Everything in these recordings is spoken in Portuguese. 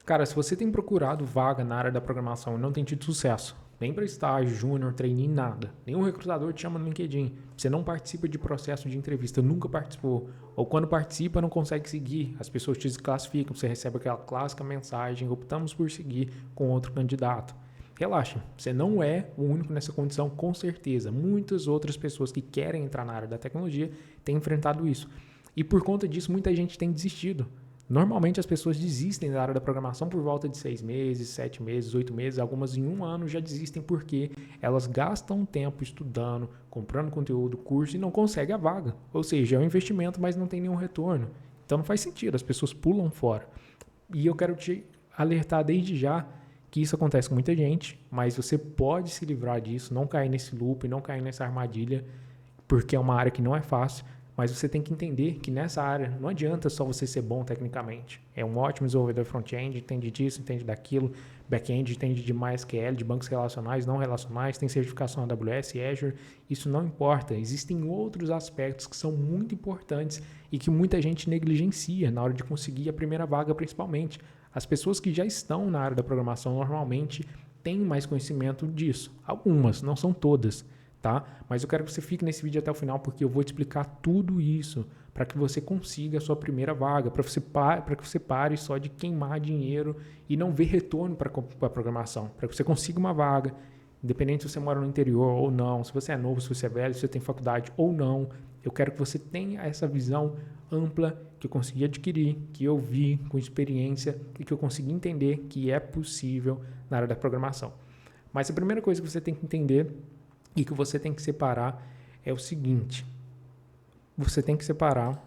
Cara, se você tem procurado vaga na área da programação e não tem tido sucesso, nem para estágio, júnior, trainee, nada, nenhum recrutador te chama no LinkedIn, você não participa de processo de entrevista, nunca participou, ou quando participa não consegue seguir, as pessoas te desclassificam, você recebe aquela clássica mensagem, optamos por seguir com outro candidato. Relaxa, você não é o único nessa condição, com certeza. Muitas outras pessoas que querem entrar na área da tecnologia têm enfrentado isso. E por conta disso, muita gente tem desistido. Normalmente as pessoas desistem da área da programação por volta de 6 meses, 7 meses, 8 meses, algumas em um ano já desistem porque elas gastam tempo estudando, comprando conteúdo, curso e não conseguem a vaga. Ou seja, é um investimento, mas não tem nenhum retorno. Então não faz sentido, as pessoas pulam fora. E eu quero te alertar desde já que isso acontece com muita gente, mas você pode se livrar disso, não cair nesse loop, não cair nessa armadilha, porque é uma área que não é fácil, mas você tem que entender que nessa área não adianta só você ser bom tecnicamente. É um ótimo desenvolvedor front-end, entende disso, entende daquilo, back-end, entende de MySQL, de bancos relacionais, não relacionais, tem certificação AWS, Azure, isso não importa. Existem outros aspectos que são muito importantes e que muita gente negligencia na hora de conseguir a primeira vaga principalmente. As pessoas que já estão na área da programação normalmente têm mais conhecimento disso. Algumas, não são todas, tá? Mas eu quero que você fique nesse vídeo até o final porque eu vou te explicar tudo isso para que você consiga a sua primeira vaga, para que você pare só de queimar dinheiro e não ver retorno para a programação, para que você consiga uma vaga, independente se você mora no interior ou não, se você é novo, se você é velho, se você tem faculdade ou não. Eu quero que você tenha essa visão ampla que eu consegui adquirir, que eu vi com experiência e que eu consegui entender que é possível na área da programação. Mas a primeira coisa que você tem que entender e que você tem que separar é o seguinte: você tem que separar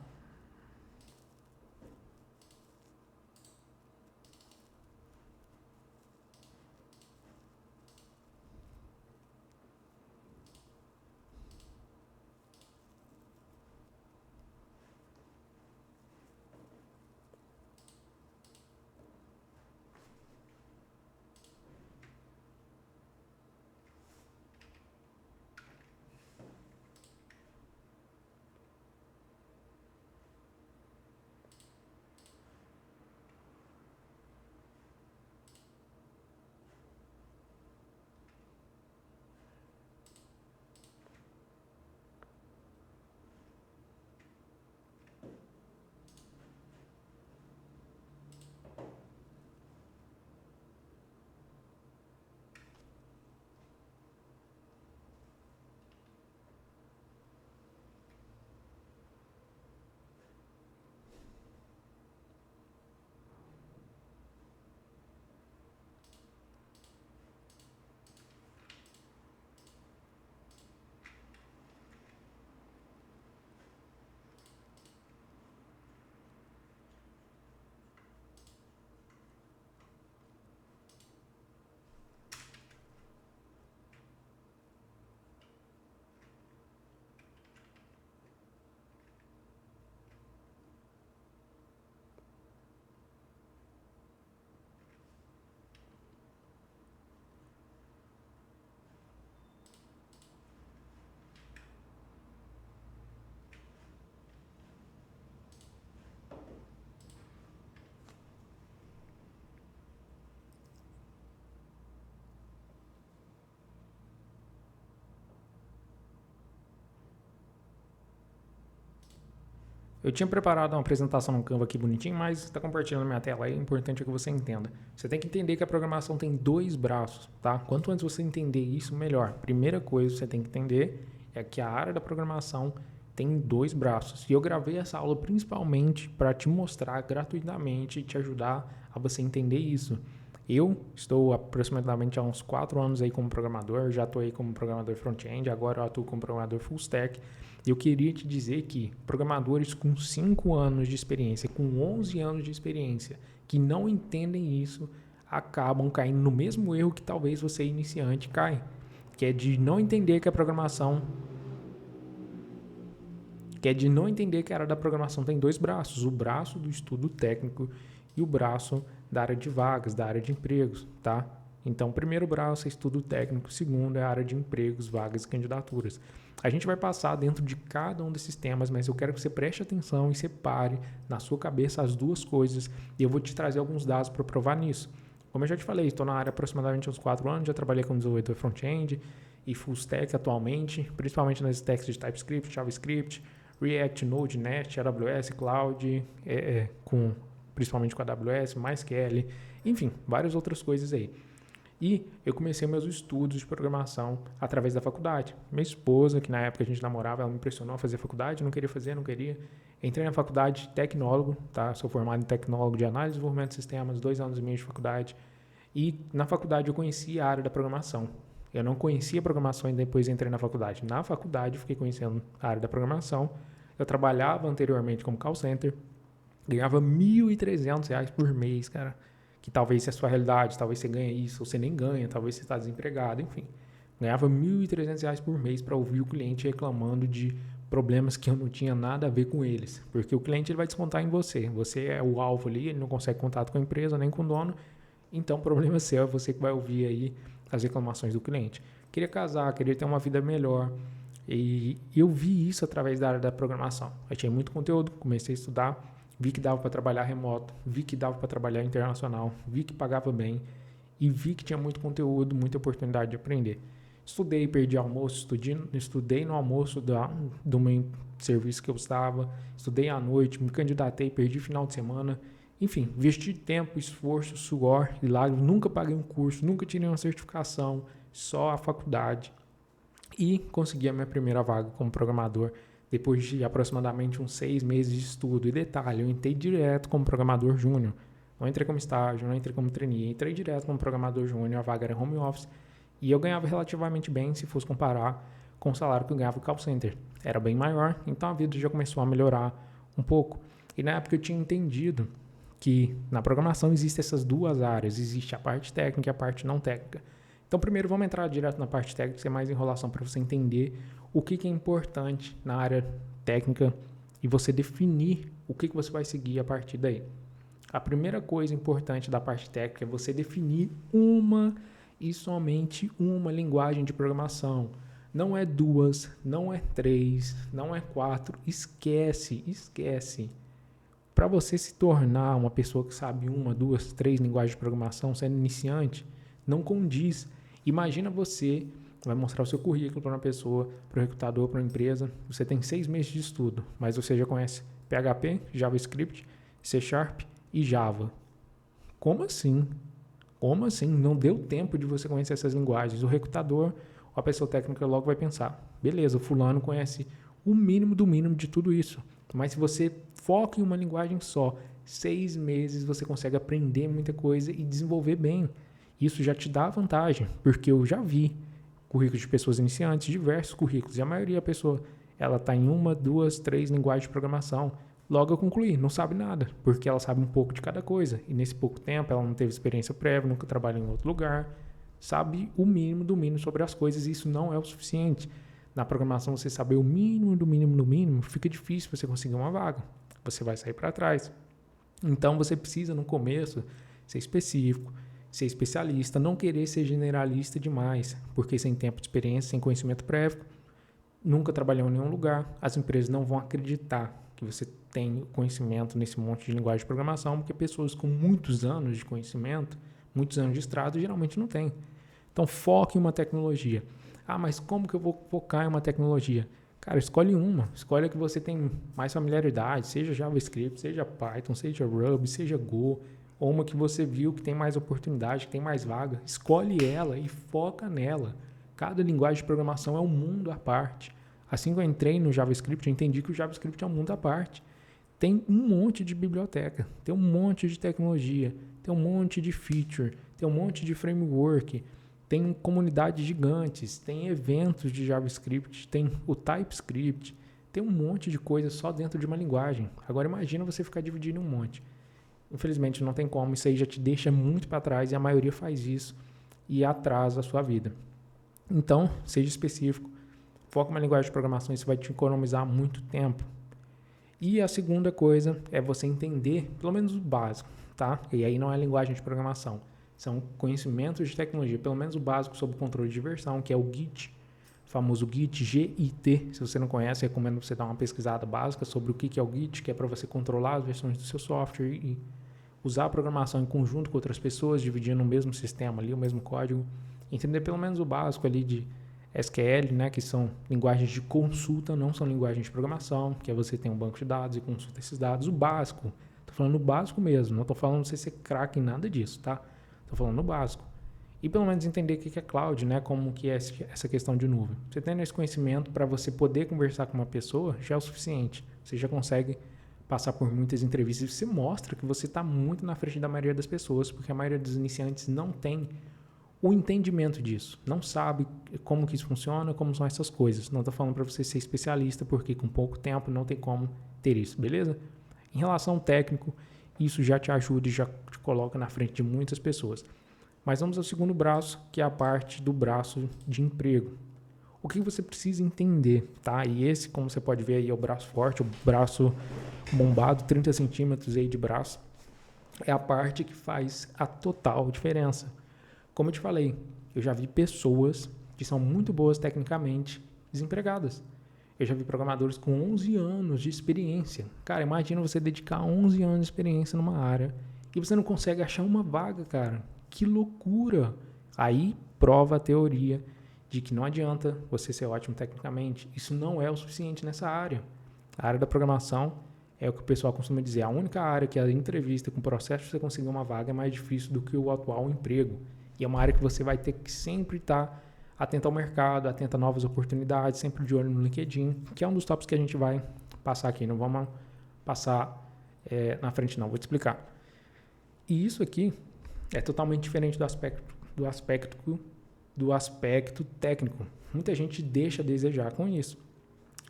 Eu tinha preparado uma apresentação no Canva aqui bonitinho, mas está compartilhando minha tela aí, o importante é que você entenda. Você tem que entender que a programação tem dois braços, tá? Quanto antes você entender isso, melhor. Primeira coisa que você tem que entender é que a área da programação tem dois braços. E eu gravei essa aula principalmente para te mostrar gratuitamente e te ajudar a você entender isso. Eu estou aproximadamente há uns 4 anos aí como programador, já estou aí como programador front-end, agora eu atuo como programador full stack. Eu queria te dizer que programadores com 5 anos de experiência, com 11 anos de experiência, que não entendem isso, acabam caindo no mesmo erro que talvez você iniciante cai, que é de não entender que a programação, a área da programação tem dois braços, o braço do estudo técnico e o braço da área de vagas, da área de empregos, tá? Então, primeiro braço é estudo técnico, segundo é a área de empregos, vagas e candidaturas. A gente vai passar dentro de cada um desses temas, mas eu quero que você preste atenção e separe na sua cabeça as duas coisas e eu vou te trazer alguns dados para provar nisso. Como eu já te falei, estou na área há aproximadamente uns 4 anos, já trabalhei como desenvolvedor front-end e full stack atualmente, principalmente nas stacks de TypeScript, JavaScript, React, Node, Nest, AWS, Cloud, principalmente com AWS, MySQL, enfim, várias outras coisas aí. E eu comecei meus estudos de programação através da faculdade. Minha esposa, que na época a gente namorava, ela me impressionou a fazer faculdade, não queria. Entrei na faculdade de tecnólogo, tá? Sou formado em tecnólogo de análise e desenvolvimento de sistemas, 2 anos e meio de faculdade. E na faculdade eu conheci a área da programação. Eu não conhecia programação e depois entrei na faculdade. Na faculdade eu fiquei conhecendo a área da programação. Eu trabalhava anteriormente como call center, ganhava R$ 1.300 por mês, cara. Que talvez seja a sua realidade, talvez você ganhe isso, ou você nem ganha, talvez você está desempregado, enfim. Ganhava R$ 1.300 por mês para ouvir o cliente reclamando de problemas que eu não tinha nada a ver com eles. Porque o cliente ele vai descontar em você. Você é o alvo ali, ele não consegue contato com a empresa, nem com o dono. Então o problema é seu, é você que vai ouvir aí as reclamações do cliente. Queria casar, queria ter uma vida melhor. E eu vi isso através da área da programação. Achei muito conteúdo, comecei a estudar. Vi que dava para trabalhar remoto, vi que dava para trabalhar internacional, vi que pagava bem e vi que tinha muito conteúdo, muita oportunidade de aprender. Estudei, perdi almoço, estudei no almoço do meu serviço que eu estava, estudei à noite, me candidatei, perdi final de semana. Enfim, investi tempo, esforço, suor e lágrimas, nunca paguei um curso, nunca tirei uma certificação, só a faculdade. E consegui a minha primeira vaga como programador depois de aproximadamente uns 6 meses de estudo. E detalhe, eu entrei direto como programador júnior. Não entrei como estágio, não entrei como trainee, entrei direto como programador júnior, a vaga era home office. E eu ganhava relativamente bem se fosse comparar com o salário que eu ganhava no call center. Era bem maior, então a vida já começou a melhorar um pouco. E na época eu tinha entendido que na programação existem essas duas áreas. Existe a parte técnica e a parte não técnica. Então primeiro vamos entrar direto na parte técnica, que é mais enrolação para você entender o que é importante na área técnica e você definir o que você vai seguir a partir daí. A primeira coisa importante da parte técnica é você definir uma e somente uma linguagem de programação. Não é 2, não é 3, não é 4. Esquece. Para você se tornar uma pessoa que sabe 1, 2, 3 linguagens de programação, sendo iniciante, não condiz. Imagina você vai mostrar o seu currículo para uma pessoa, para o recrutador, para uma empresa. Você tem 6 meses de estudo, mas você já conhece PHP, JavaScript, C# e Java. Como assim? Não deu tempo de você conhecer essas linguagens. O recrutador, a pessoa técnica logo vai pensar, beleza, o fulano conhece o mínimo do mínimo de tudo isso. Mas se você foca em uma linguagem só, 6 meses você consegue aprender muita coisa e desenvolver bem. Isso já te dá vantagem, porque eu já vi currículos de pessoas iniciantes, diversos currículos, e a maioria da pessoa, ela está em 1, 2, 3 linguagens de programação. Logo eu concluí, não sabe nada, porque ela sabe um pouco de cada coisa, e nesse pouco tempo ela não teve experiência prévia, nunca trabalhou em outro lugar, sabe o mínimo do mínimo sobre as coisas, e isso não é o suficiente. Na programação, você saber o mínimo do mínimo do mínimo, fica difícil você conseguir uma vaga, você vai sair para trás. Então você precisa no começo ser específico, ser especialista, não querer ser generalista demais, porque sem tempo de experiência, sem conhecimento prévio, nunca trabalhou em nenhum lugar, as empresas não vão acreditar que você tem conhecimento nesse monte de linguagem de programação, porque pessoas com muitos anos de conhecimento, muitos anos de estrada, geralmente não têm. Então foque em uma tecnologia. Ah, mas como que eu vou focar em uma tecnologia? Cara, escolhe a que você tem mais familiaridade, seja JavaScript, seja Python, seja Ruby, seja Go, ou uma que você viu que tem mais oportunidade, que tem mais vaga, escolhe ela e foca nela. Cada linguagem de programação é um mundo à parte. Assim que eu entrei no JavaScript, eu entendi que o JavaScript é um mundo à parte. Tem um monte de biblioteca, tem um monte de tecnologia, tem um monte de feature, tem um monte de framework, tem comunidades gigantes, tem eventos de JavaScript, tem o TypeScript, tem um monte de coisa só dentro de uma linguagem. Agora imagina você ficar dividindo em um monte. Infelizmente não tem como, isso aí já te deixa muito para trás e a maioria faz isso e atrasa a sua vida. Então, seja específico, foca em uma linguagem de programação, isso vai te economizar muito tempo. E a segunda coisa é você entender, pelo menos o básico, tá? E aí não é linguagem de programação. São conhecimentos de tecnologia, pelo menos o básico sobre controle de versão, que é o Git, o famoso Git, G-I-T. Se você não conhece, recomendo você dar uma pesquisada básica sobre o que é o Git, que é para você controlar as versões do seu software e usar a programação em conjunto com outras pessoas, dividindo o mesmo sistema ali, o mesmo código. Entender pelo menos o básico ali de SQL, né, que são linguagens de consulta, não são linguagens de programação, que é você tem um banco de dados e consulta esses dados, o básico. Estou falando o básico mesmo, não estou falando você ser craque em nada disso, tá? Estou falando o básico. E pelo menos entender o que é cloud, né, como que é essa questão de nuvem. Você tendo esse conhecimento para você poder conversar com uma pessoa já é o suficiente. Você já consegue passar por muitas entrevistas e você mostra que você está muito na frente da maioria das pessoas, porque a maioria dos iniciantes não tem o entendimento disso, não sabe como que isso funciona, como são essas coisas. Não estou falando para você ser especialista, porque com pouco tempo não tem como ter isso, beleza? Em relação ao técnico, isso já te ajuda e já te coloca na frente de muitas pessoas. Mas vamos ao segundo braço, que é a parte do braço de emprego. O que você precisa entender, tá? E esse, como você pode ver aí, é o braço forte, o braço bombado, 30 centímetros aí de braço. É a parte que faz a total diferença. Como eu te falei, eu já vi pessoas que são muito boas tecnicamente desempregadas. Eu já vi programadores com 11 anos de experiência. Cara, imagina você dedicar 11 anos de experiência numa área e você não consegue achar uma vaga, cara. Que loucura! Aí prova a teoria de que não adianta você ser ótimo tecnicamente. Isso não é o suficiente nessa área. A área da programação é o que o pessoal costuma dizer. A única área que a entrevista com o processo de você conseguir uma vaga é mais difícil do que o atual emprego. E é uma área que você vai ter que sempre estar atento ao mercado, atento a novas oportunidades, sempre de olho no LinkedIn, que é um dos tópicos que a gente vai passar aqui. Não vamos passar na frente não, vou te explicar. E isso aqui é totalmente diferente do aspecto técnico. Muita gente deixa a desejar com isso.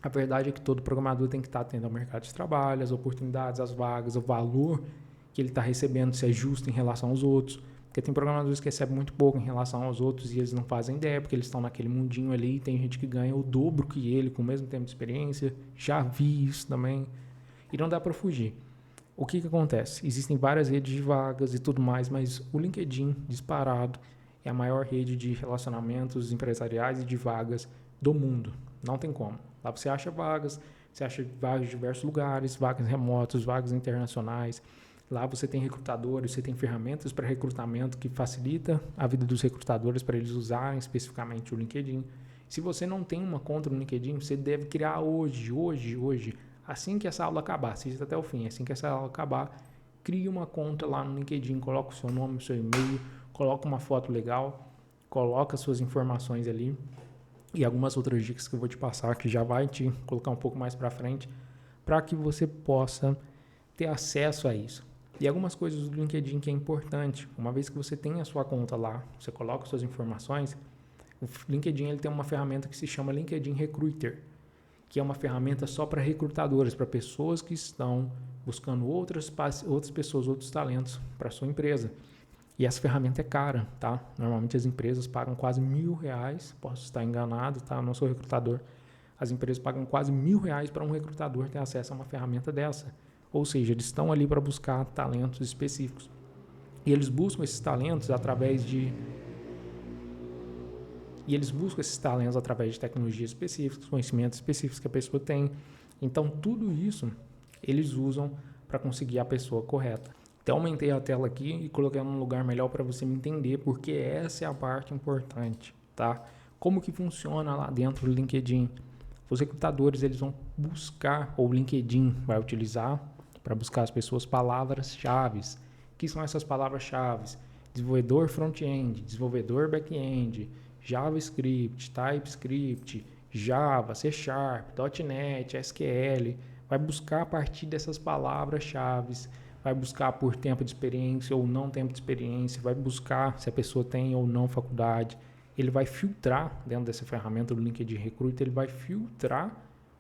A verdade é que todo programador tem que estar atento ao mercado de trabalho, as oportunidades, as vagas, o valor que ele está recebendo, se é justo em relação aos outros. Porque tem programadores que recebem muito pouco em relação aos outros e eles não fazem ideia, porque eles estão naquele mundinho ali e tem gente que ganha o dobro que ele, com o mesmo tempo de experiência. Já vi isso também. E não dá para fugir. O que acontece? Existem várias redes de vagas e tudo mais, mas o LinkedIn, disparado, é a maior rede de relacionamentos empresariais e de vagas do mundo. Não tem como. Lá você acha vagas de diversos lugares, vagas remotas, vagas internacionais. Lá você tem recrutadores, você tem ferramentas para recrutamento que facilita a vida dos recrutadores para eles usarem especificamente o LinkedIn. Se você não tem uma conta no LinkedIn, você deve criar hoje, assim que essa aula acabar, assista até o fim, assim que essa aula acabar, crie uma conta lá no LinkedIn, coloca o seu nome, o seu e-mail, coloca uma foto legal, coloca suas informações ali e algumas outras dicas que eu vou te passar, que já vai te colocar um pouco mais para frente, para que você possa ter acesso a isso. E algumas coisas do LinkedIn que é importante, uma vez que você tem a sua conta lá, você coloca suas informações, o LinkedIn ele tem uma ferramenta que se chama LinkedIn Recruiter, que é uma ferramenta só para recrutadores, para pessoas que estão buscando outras pessoas, outros talentos para a sua empresa. E essa ferramenta é cara, tá? Normalmente as empresas pagam quase R$1.000, posso estar enganado, tá? Eu não sou recrutador. As empresas pagam quase R$1.000 para um recrutador ter acesso a uma ferramenta dessa. Ou seja, eles estão ali para buscar talentos específicos. E eles buscam esses talentos através de tecnologias específicas, conhecimentos específicos que a pessoa tem. Então, tudo isso eles usam para conseguir a pessoa correta. Então, aumentei a tela aqui e coloquei num lugar melhor para você me entender, porque essa é a parte importante, tá? Como que funciona lá dentro do LinkedIn? Os recrutadores eles vão buscar, ou o LinkedIn vai utilizar para buscar as pessoas palavras-chave. Que são essas palavras-chave? Desenvolvedor front-end, desenvolvedor back-end, JavaScript, TypeScript, Java, C#, .NET, SQL. Vai buscar a partir dessas palavras-chave, vai buscar por tempo de experiência ou não tempo de experiência, vai buscar se a pessoa tem ou não faculdade. Ele vai filtrar, dentro dessa ferramenta do LinkedIn Recruiter, ele vai filtrar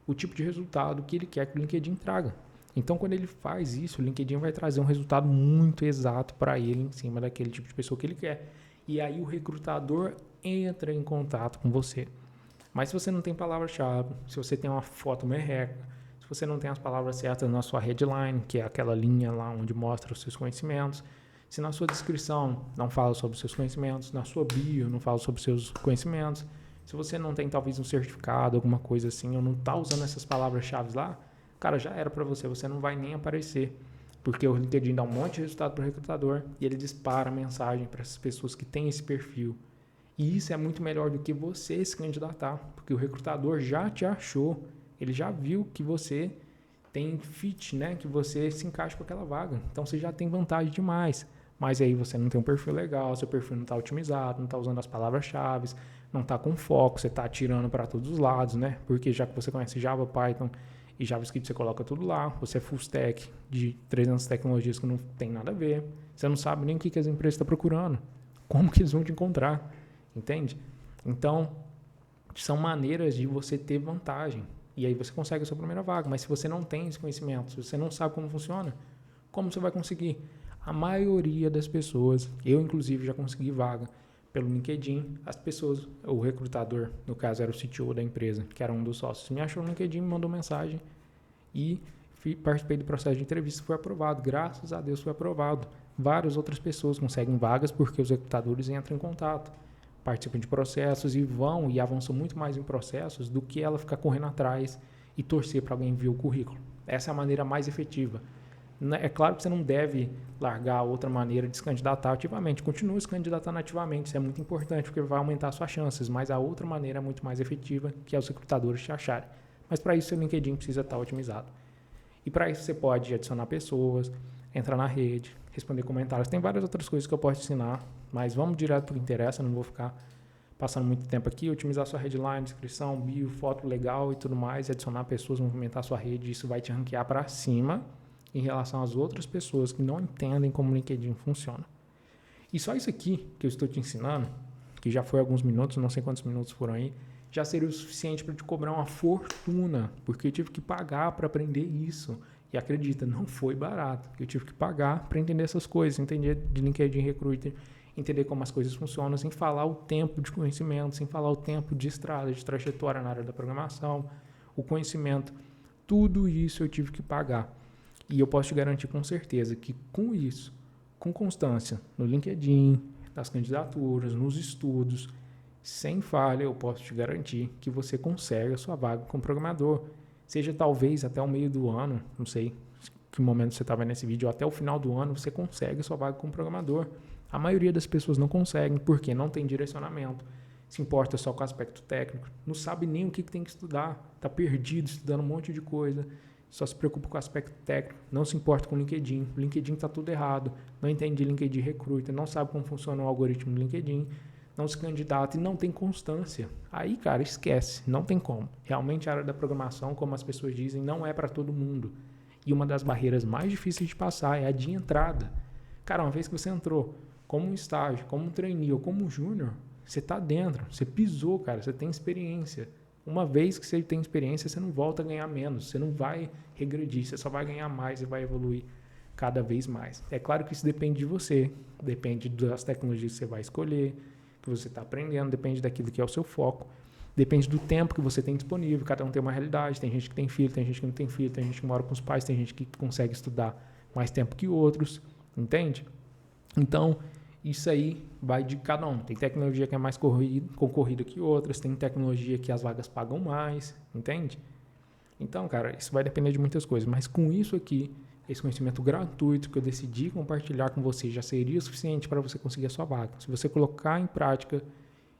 o tipo de resultado que ele quer que o LinkedIn traga. Então, quando ele faz isso, o LinkedIn vai trazer um resultado muito exato para ele em cima daquele tipo de pessoa que ele quer. E aí o recrutador entra em contato com você. Mas se você não tem palavra-chave, se você tem uma foto merreca, se você não tem as palavras certas na sua headline, que é aquela linha lá onde mostra os seus conhecimentos, Se na sua descrição não fala sobre os seus conhecimentos, na sua bio não fala sobre os seus conhecimentos, se você não tem talvez um certificado, alguma coisa assim, ou não está usando essas palavras-chave lá, cara, já era para você, você não vai nem aparecer. Porque o LinkedIn dá um monte de resultado para o recrutador e ele dispara a mensagem para essas pessoas que têm esse perfil. E isso é muito melhor do que você se candidatar, porque o recrutador já te achou, ele já viu que você tem fit, né? Que você se encaixa com aquela vaga. Então você já tem vantagem demais. Mas aí você não tem um perfil legal, seu perfil não está otimizado, não está usando as palavras-chave, não está com foco, você está atirando para todos os lados, né? Porque já que você conhece Java, Python e JavaScript, você coloca tudo lá. Você é full stack de 300 tecnologias que não tem nada a ver. Você não sabe nem o que as empresas estão procurando. Como que eles vão te encontrar? Entende? Então, são maneiras de você ter vantagem. E aí você consegue a sua primeira vaga. Mas se você não tem esse conhecimento, se você não sabe como funciona, como você vai conseguir? A maioria das pessoas, eu inclusive já consegui vaga pelo LinkedIn. As pessoas, o recrutador, no caso era o CTO da empresa, que era um dos sócios, me achou no LinkedIn, me mandou mensagem e participei do processo de entrevista, foi aprovado. Graças a Deus foi aprovado. Várias outras pessoas conseguem vagas porque os recrutadores entram em contato, participam de processos e vão e avançam muito mais em processos do que ela ficar correndo atrás e torcer para alguém ver o currículo. Essa é a maneira mais efetiva. É claro que você não deve largar outra maneira de se candidatar ativamente. Continue se candidatando ativamente, isso é muito importante porque vai aumentar suas chances, mas a outra maneira é muito mais efetiva, que é os recrutadores te acharem. Mas para isso, seu LinkedIn precisa estar otimizado. E para isso, você pode adicionar pessoas, entrar na rede, responder comentários. Tem várias outras coisas que eu posso ensinar, mas vamos direto para o que interessa, não vou ficar passando muito tempo aqui. Otimizar sua headline, descrição, bio, foto legal e tudo mais, adicionar pessoas, movimentar sua rede, isso vai te ranquear para cima em relação às outras pessoas que não entendem como o LinkedIn funciona. E só isso aqui que eu estou te ensinando, que já foi alguns minutos, não sei quantos minutos foram aí, já seria o suficiente para te cobrar uma fortuna, porque eu tive que pagar para aprender isso. E acredita, não foi barato. Eu tive que pagar para entender essas coisas, entender de LinkedIn Recruiter, entender como as coisas funcionam, sem falar o tempo de conhecimento, sem falar o tempo de estrada, de trajetória na área da programação, o conhecimento. Tudo isso eu tive que pagar. E eu posso te garantir com certeza que com isso, com constância, no LinkedIn, nas candidaturas, nos estudos, sem falha, eu posso te garantir que você consegue a sua vaga como programador. Seja talvez até o meio do ano, não sei que momento você está vendo nesse vídeo, ou até o final do ano você consegue a sua vaga como programador. A maioria das pessoas não conseguem porque não tem direcionamento, se importa só com o aspecto técnico, não sabe nem o que tem que estudar, está perdido estudando um monte de coisa, só se preocupa com o aspecto técnico, não se importa com o LinkedIn. O LinkedIn está tudo errado, não entende LinkedIn Recruiter, não sabe como funciona o algoritmo do LinkedIn, não se candidata e não tem constância. Aí, cara, esquece, não tem como. Realmente a área da programação, como as pessoas dizem, não é para todo mundo. E uma das barreiras mais difíceis de passar é a de entrada. Cara, uma vez que você entrou como um estágio, como um trainee ou como um júnior, você está dentro, você pisou, cara, você tem experiência. Uma vez que você tem experiência, você não volta a ganhar menos, você não vai regredir, você só vai ganhar mais e vai evoluir cada vez mais. É claro que isso depende de você, depende das tecnologias que você vai escolher, que você está aprendendo, depende daquilo que é o seu foco, depende do tempo que você tem disponível, cada um tem uma realidade, tem gente que tem filho, tem gente que não tem filho, tem gente que mora com os pais, tem gente que consegue estudar mais tempo que outros, entende? Então, isso aí vai de cada um. Tem tecnologia que é mais concorrida que outras, tem tecnologia que as vagas pagam mais, entende? Então, cara, isso vai depender de muitas coisas, mas com isso aqui, esse conhecimento gratuito que eu decidi compartilhar com você já seria o suficiente para você conseguir a sua vaga. Se você colocar em prática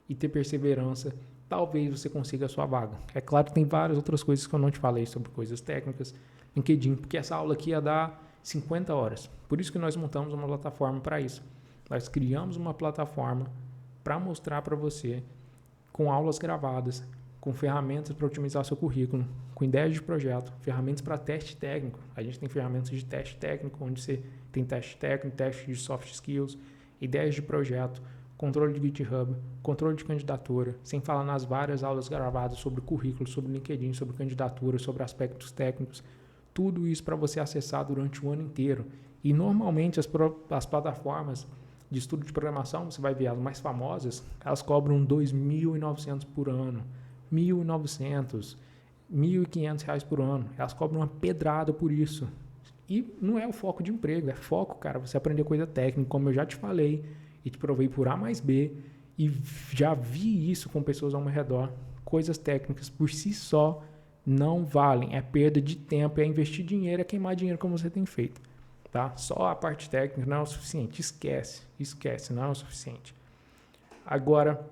e ter perseverança, talvez você consiga a sua vaga. É claro que tem várias outras coisas que eu não te falei sobre coisas técnicas, LinkedIn, porque essa aula aqui ia dar 50 horas. Por isso que nós montamos uma plataforma para isso. Nós criamos uma plataforma para mostrar para você, com aulas gravadas, com ferramentas para otimizar seu currículo, com ideias de projeto, ferramentas para teste técnico. A gente tem ferramentas de teste técnico, onde você tem teste técnico, teste de soft skills, ideias de projeto, controle de GitHub, controle de candidatura, sem falar nas várias aulas gravadas sobre currículo, sobre LinkedIn, sobre candidatura, sobre aspectos técnicos. Tudo isso para você acessar durante o ano inteiro. E normalmente as plataformas de estudo de programação, você vai ver as mais famosas, elas cobram R$ 2.900 por ano, R$ 1.900, R$ 1.500 por ano. Elas cobram uma pedrada por isso. E não é o foco de emprego, é foco, cara, você aprender coisa técnica, como eu já te falei, e te provei por A mais B, e já vi isso com pessoas ao meu redor. Coisas técnicas por si só não valem, é perda de tempo, é investir dinheiro, é queimar dinheiro como você tem feito, tá? Só a parte técnica não é o suficiente, esquece, não é o suficiente. Agora,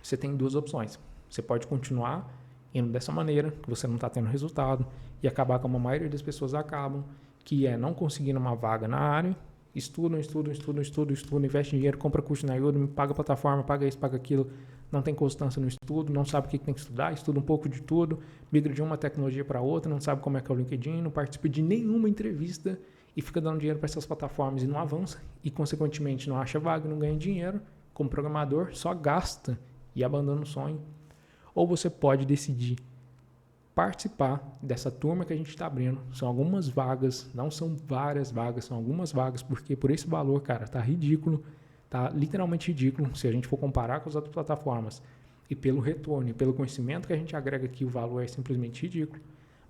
você tem duas opções, você pode continuar indo dessa maneira, que você não está tendo resultado, e acabar como a maioria das pessoas acabam, que é não conseguindo uma vaga na área, estuda, investe dinheiro, compra curso na Udemy, paga plataforma, paga isso, paga aquilo, não tem constância no estudo, não sabe o que tem que estudar, estuda um pouco de tudo, migra de uma tecnologia para outra, não sabe como é que é o LinkedIn, não participa de nenhuma entrevista e fica dando dinheiro para essas plataformas e não avança e, consequentemente, não acha vaga, não ganha dinheiro como programador, só gasta e abandona o sonho. Ou você pode decidir participar dessa turma que a gente está abrindo. São algumas vagas, não são várias vagas, são algumas vagas, porque por esse valor, cara, tá ridículo, tá literalmente ridículo, se a gente for comparar com as outras plataformas. E pelo retorno e pelo conhecimento que a gente agrega aqui, o valor é simplesmente ridículo.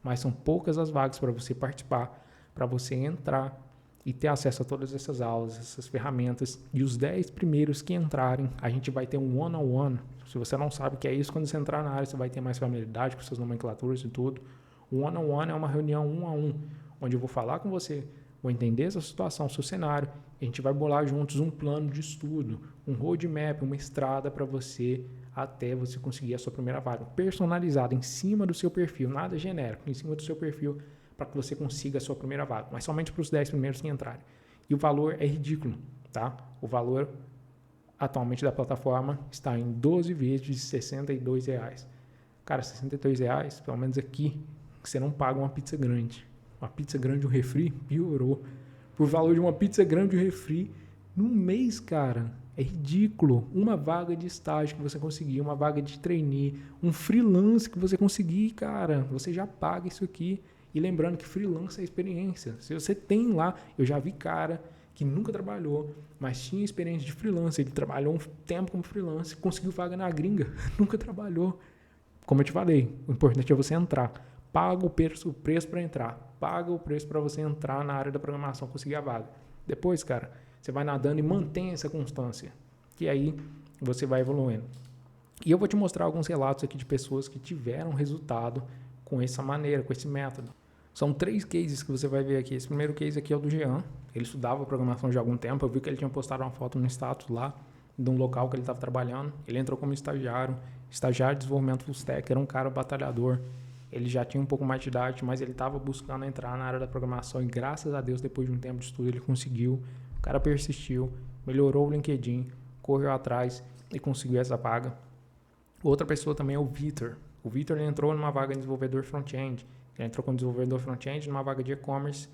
Mas são poucas as vagas para você participar, para você entrar e ter acesso a todas essas aulas, essas ferramentas. E os 10 primeiros que entrarem, a gente vai ter um one-on-one. Se você não sabe o que é isso, quando você entrar na área, você vai ter mais familiaridade com suas nomenclaturas e tudo. O one-on-one é uma reunião 1 a 1, onde eu vou falar com você, vou entender essa situação, seu cenário, e a gente vai bolar juntos um plano de estudo, um roadmap, uma estrada para você até você conseguir a sua primeira vaga, personalizada em cima do seu perfil, nada genérico, em cima do seu perfil, para que você consiga a sua primeira vaga, mas somente para os 10 primeiros que entrarem. E o valor é ridículo, tá? O valor atualmente da plataforma está em 12 vezes de R$62. Cara, R$62, pelo menos aqui, você não paga uma pizza grande. Uma pizza grande, um refri, piorou. Por valor de uma pizza grande, um refri, num mês, cara, é ridículo. Uma vaga de estágio que você conseguir, uma vaga de trainee, um freelance que você conseguir, cara, você já paga isso aqui. E lembrando que freelance é experiência. Se você tem lá, eu já vi cara que nunca trabalhou, mas tinha experiência de freelance, ele trabalhou um tempo como freelance, conseguiu vaga na gringa, nunca trabalhou. Como eu te falei, o importante é você entrar. Paga o preço para entrar. Paga o preço para você entrar na área da programação, conseguir a vaga. Depois, cara, você vai nadando e mantém essa constância. Que aí você vai evoluindo. E eu vou te mostrar alguns relatos aqui de pessoas que tiveram resultado com essa maneira, com esse método. São 3 cases que você vai ver aqui. Esse primeiro case aqui é o do Jean. Ele estudava programação já há algum tempo. Eu vi que ele tinha postado uma foto no status lá de um local que ele estava trabalhando. Ele entrou como estagiário de desenvolvimento full stack. Era um cara batalhador. Ele já tinha um pouco mais de idade, mas ele estava buscando entrar na área da programação e, graças a Deus, depois de um tempo de estudo, ele conseguiu. O cara persistiu, melhorou o LinkedIn, correu atrás e conseguiu essa vaga. Outra pessoa também é o Vitor. O Vitor entrou numa vaga de desenvolvedor front-end. Ele entrou como desenvolvedor front-end numa vaga de e-commerce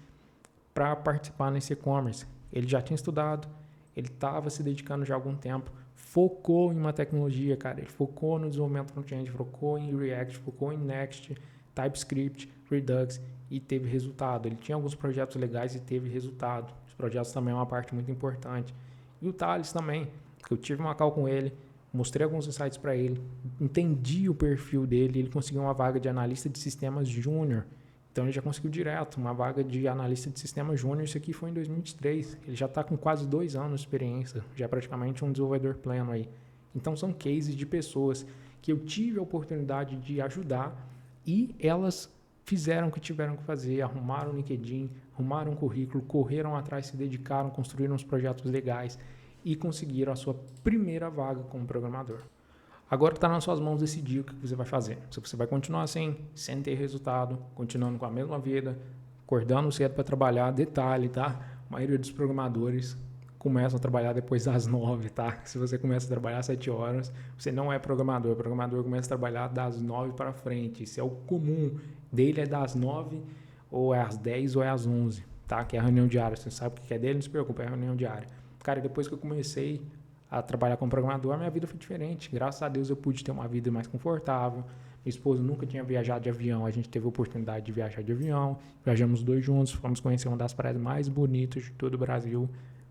para participar nesse e-commerce. Ele já tinha estudado, ele estava se dedicando já há algum tempo, focou em uma tecnologia, cara. Ele focou no desenvolvimento front-end, focou em React, focou em Next, TypeScript, Redux e teve resultado. Ele tinha alguns projetos legais e teve resultado. Os projetos também é uma parte muito importante. E o Thales também, que eu tive uma call com ele, mostrei alguns insights para ele, entendi o perfil dele, ele conseguiu uma vaga de analista de sistemas júnior. Então ele já conseguiu direto uma vaga de analista de sistemas júnior. Isso aqui foi em 2023. Ele já está com quase 2 anos de experiência, já é praticamente um desenvolvedor pleno aí. Então são cases de pessoas que eu tive a oportunidade de ajudar e elas fizeram o que tiveram que fazer, arrumaram o LinkedIn, arrumaram um currículo, correram atrás, se dedicaram, construíram uns projetos legais e conseguiram a sua primeira vaga como programador. Agora está nas suas mãos decidir o que você vai fazer. Se você vai continuar assim, sem ter resultado, continuando com a mesma vida, acordando cedo para trabalhar, detalhe, tá? A maioria dos programadores começam a trabalhar depois das 9, tá? Se você começa a trabalhar às 7 horas, você não é programador. O programador começa a trabalhar das 9 para frente. Isso é o comum. Dele é das 9, ou é às 10, ou é às 11, tá? Que é a reunião diária. Você sabe o que é dele, não se preocupe, é a reunião diária. Cara, depois que eu comecei a trabalhar como programador, minha vida foi diferente. Graças a Deus eu pude ter uma vida mais confortável. Minha esposa nunca tinha viajado de avião, a gente teve a oportunidade de viajar de avião. Viajamos 2 juntos, fomos conhecer uma das praias mais bonitas de todo o Brasil,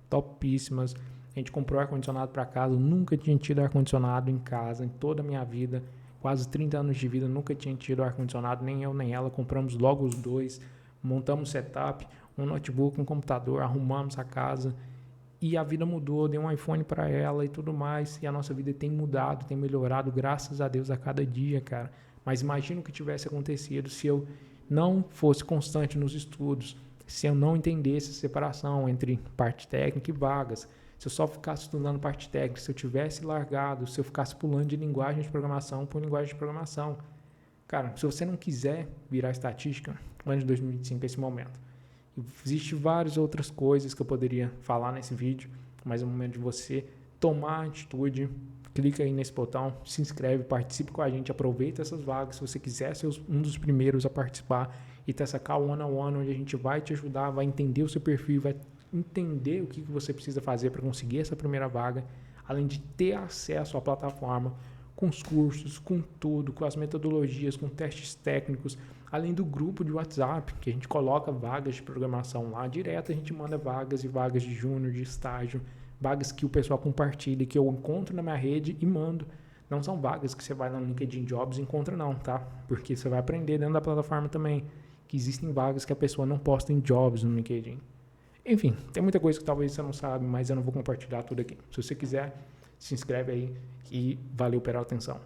topíssimas. A gente comprou ar-condicionado para casa, nunca tinha tido ar-condicionado em casa, em toda a minha vida. Quase 30 anos de vida, nunca tinha tido ar-condicionado, nem eu nem ela. Compramos logo os 2, montamos setup, um notebook, um computador, arrumamos a casa e a vida mudou, dei um iPhone para ela e tudo mais, e a nossa vida tem mudado, tem melhorado, graças a Deus, a cada dia, cara. Mas imagina o que tivesse acontecido se eu não fosse constante nos estudos, se eu não entendesse a separação entre parte técnica e vagas, se eu só ficasse estudando parte técnica, se eu tivesse largado, se eu ficasse pulando de linguagem de programação por linguagem de programação. Cara, se você não quiser virar estatística, ano de 2025 é esse momento. Existem várias outras coisas que eu poderia falar nesse vídeo, mas é o momento de você tomar atitude. Clica aí nesse botão, se inscreve, participe com a gente, aproveita essas vagas. Se você quiser ser um dos primeiros a participar e ter essa call one-on-one, onde a gente vai te ajudar, vai entender o seu perfil, vai entender o que você precisa fazer para conseguir essa primeira vaga, além de ter acesso à plataforma, com os cursos, com tudo, com as metodologias, com testes técnicos, além do grupo de WhatsApp, que a gente coloca vagas de programação lá, direto a gente manda vagas e vagas de júnior, de estágio, vagas que o pessoal compartilha, que eu encontro na minha rede e mando. Não são vagas que você vai no LinkedIn Jobs e encontra não, tá? Porque você vai aprender dentro da plataforma também, que existem vagas que a pessoa não posta em Jobs no LinkedIn. Enfim, tem muita coisa que talvez você não sabe, mas eu não vou compartilhar tudo aqui. Se você quiser, se inscreve aí e valeu pela atenção.